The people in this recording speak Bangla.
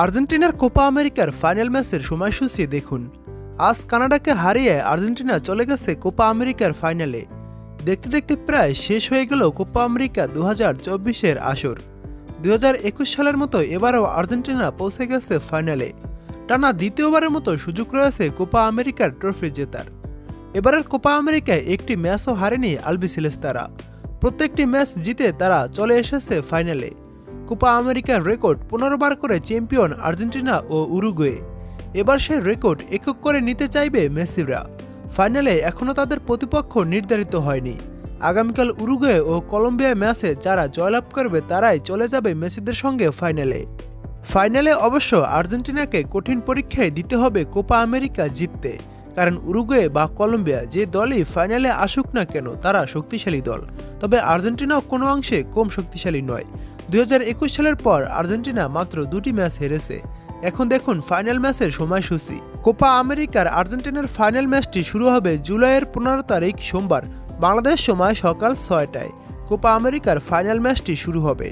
আর্জেন্টিনার কোপা আমেরিকার ফাইনাল ম্যাচের সময়সূচি দেখুন। আজ কানাডাকে হারিয়ে আর্জেন্টিনা চলে গেছে কোপা আমেরিকার ফাইনালে। দেখতে দেখতে প্রায় শেষ হয়ে গেল কোপা আমেরিকা 2024-এর আসর। 2021 সালের মতো এবারও আর্জেন্টিনা পৌঁছে গেছে ফাইনালে। টানা দ্বিতীয়বারের মতো সুযোগ রয়েছে কোপা আমেরিকার ট্রফি জেতার। এবারের কোপা আমেরিকায় একটি ম্যাচও হারেনি আলবিসেলেস্তারা। প্রত্যেকটি ম্যাচ জিতে তারা চলে এসেছে ফাইনালে। কোপা আমেরিকার রেকর্ড 15 বার করে চ্যাম্পিয়ন আর্জেন্টিনা ও উরুগুয়ে। এবার সে রেকর্ড একক করে নিতে চাইবে মেসিরা। ফাইনালে এখনও তাদের প্রতিপক্ষ নির্ধারিত হয়নি। আগামীকাল উরুগুয়ে ও কলম্বিয়া ম্যাচে যারা জয়লাভ করবে তারাই চলে যাবে মেসিদের সঙ্গে ফাইনালে অবশ্য আর্জেন্টিনাকে কঠিন পরীক্ষায় দিতে হবে কোপা আমেরিকা জিততে। কারণ উরুগুয়ে বা কলম্বিয়া যে দলই ফাইনালে আসুক না কেন তারা শক্তিশালী দল। তবে আর্জেন্টিনাও কোনো অংশে কম শক্তিশালী নয়। 2021 সালের পর আর্জেন্টিনা মাত্র 2টি ম্যাচ হেরেছে। এখন দেখুন ফাইনাল ম্যাচের সময়সূচি। কোপা আমেরিকার আর্জেন্টিনার ফাইনাল ম্যাচটি শুরু হবে জুলাইয়ের 15 তারিখ সোমবার বাংলাদেশ সময় সকাল 6টায়। কোপা আমেরিকার ফাইনাল ম্যাচটি শুরু হবে।